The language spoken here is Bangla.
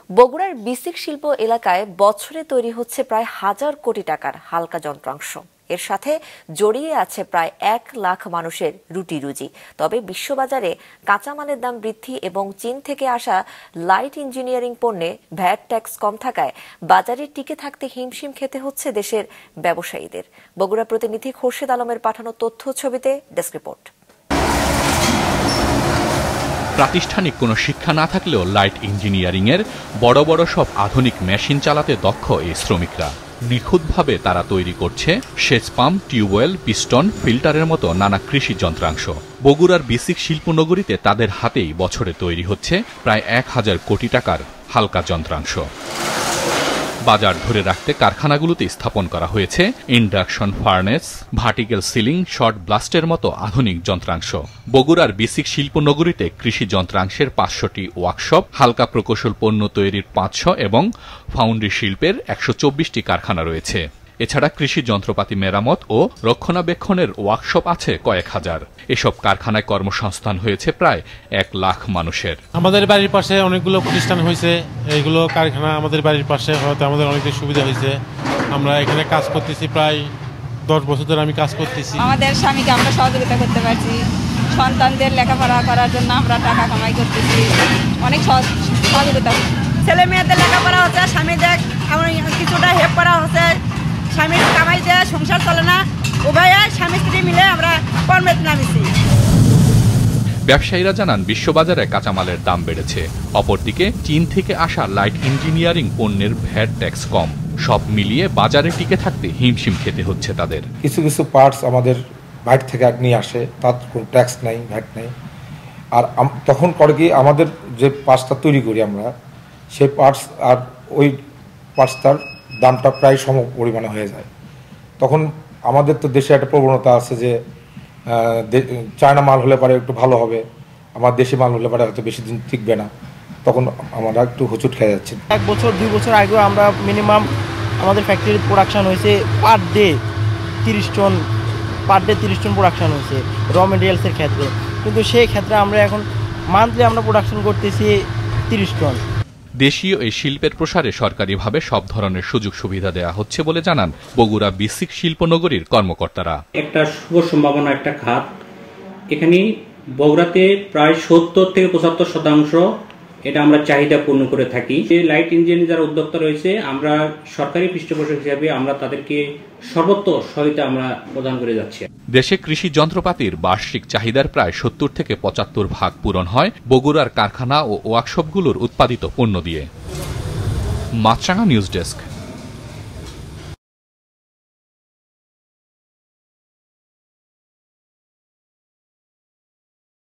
বগুড়ার বিসিক শিল্প এলাকায় বছরে তৈরি হচ্ছে প্রায় 1000 কোটি টাকার হালকা যন্ত্রাংশ। এর সাথে জড়িয়ে আছে প্রায় 1 লাখ মানুষের রুটি রুজি। তবে বিশ্ববাজারে কাঁচামালের দাম বৃদ্ধি এবং চীন থেকে আসা লাইট ইঞ্জিনিয়ারিং পণ্যে ভ্যাট ট্যাক্স কম থাকায় বাজারে টিকে থাকতে হিমশিম খেতে হচ্ছে দেশের ব্যবসায়ীদের। বগুড়া প্রতিনিধি খোরশেদ আলমের পাঠানো তথ্য ছবিতে ডেস্ক রিপোর্ট। প্রাতিষ্ঠানিক কোনো শিক্ষা না থাকলেও লাইট ইঞ্জিনিয়ারিং এর বড় বড় সব আধুনিক মেশিন চালাতে দক্ষ এই শ্রমিকরা। নিখুঁতভাবে তারা তৈরি করছে সেচ পাম্প, টিউবওয়েল, পিস্টন, ফিল্টারের মতো নানা কৃষি যন্ত্রাংশ। বগুড়ার বিসিক শিল্পনগরীতে তাদের হাতেই বছরে তৈরি হচ্ছে প্রায় 1000 কোটি টাকার হালকা যন্ত্রাংশ। বাজার ধরে রাখতে কারখানাগুলোতে স্থাপন করা হয়েছে induction furnace, vertical ceiling, short ব্লাস্টের মতো আধুনিক যন্ত্রাংশ। বগুড়ার বিসিক শিল্পনগরীতে কৃষি যন্ত্রাংশের 500টি ওয়ার্কশপ, হালকা প্রকৌশল পণ্য তৈরির 500 এবং ফাউন্ড্রি শিল্পের 124টি কারখানা রয়েছে। এছাড়া কৃষি যন্ত্রপাতি মেরামত ও রক্ষণাবেক্ষণের ওয়ার্কশপ আছে কয়েক হাজার। এসব কারখানায় কর্মসংস্থান হয়েছে প্রায় 1 লাখ মানুষের। আমাদের বাড়ির পাশে অনেকগুলো প্রতিষ্ঠান হয়েছে, এইগুলো কারখানা আমাদের বাড়ির পাশে হয়তো আমাদের অনেকটা সুবিধা হয়েছে। আমরা এখানে কাজ করতেছি, প্রায় 10 বছর ধরে আমি কাজ করতেছি। আমাদের স্বামীকে আমরা সহযোগিতা করতে পারছি, সন্তানদের লেখাপড়া করার জন্য আমরা টাকা কামাই করতেছি, অনেক সহযোগিতা। ছেলে মেয়েদের লেখাপড়া হচ্ছে, স্বামীদের কিছুটা হেল্প করা হচ্ছে, স্বামীর কামাই দেয়, সংসার চলে না, উভয়ে স্বামী স্ত্রী মিলে আমরা কর্মের নামিছি। ব্যবসায়ীরা জানান বিশ্ববাজারে কাঁচামালের দাম বেড়েছে, অপরদিকে চীন থেকে আসা লাইট ইঞ্জিনিয়ারিং পণ্যের ভ্যাট ট্যাক্স কম। সব মিলিয়ে বাজারে টিকে থাকতে হিমশিম খেতে হচ্ছে তাদের। কিছু কিছু পার্টস আমাদের বাইরে থেকে নিয়ে আসে, তার কোনো ট্যাক্স নেই, ভ্যাট নেই। আর তখন করে কি, আমাদের যে পার্টসটা তৈরি করি আমরা, সেই পার্টস আর ওই পার্টসটার দামটা প্রায় সম পরিমাণে হয়ে যায়। তখন আমাদের তো দেশে একটা প্রবণতা আছে যে চায়না মাল হলে পরে একটু ভালো হবে, আমার দেশি মাল হলে পরে হয়তো বেশি দিন টিকবে না, তখন আমরা একটু হোঁচট খেয়ে যাচ্ছি। 1 বছর 2 বছর আগেও আমরা মিনিমাম আমাদের ফ্যাক্টরির প্রোডাকশন হয়েছে পার ডে 30 টন প্রোডাকশন হয়েছে র মেটেরিয়ালসের ক্ষেত্রে, কিন্তু সেই ক্ষেত্রে আমরা এখন মান্থলি আমরা প্রোডাকশন করতেছি 30 টন। দেশীয় এই শিল্পের প্রসারে সরকারিভাবে সব ধরনের সুযোগ সুবিধা দেওয়া হচ্ছে বলে জানান বগুড়া বিসিক শিল্পনগরীর কর্মকর্তারা। একটা শুভ সম্ভাবনা, একটা খাত। এখানে বগুড়াতে প্রায় 70 থেকে 75% এটা আমরা চাহিদা পূর্ণ করে থাকি। যে লাইট ইঞ্জিনিয়ারিং যারা উদ্যোক্তা রয়েছে, আমরা সরকারি পৃষ্ঠপোষক হিসাবে আমরা তাদেরকে সর্বত্র সহায়তা আমরা প্রদান করে যাচ্ছি। দেশে কৃষি যন্ত্রপাতির বার্ষিক চাহিদার প্রায় 70 থেকে 75% পূরণ হয় বগুড়ার কারখানা ও ওয়ার্কশপগুলোর উৎপাদিত পণ্য দিয়ে। মাছরাঙা নিউজ ডেস্ক।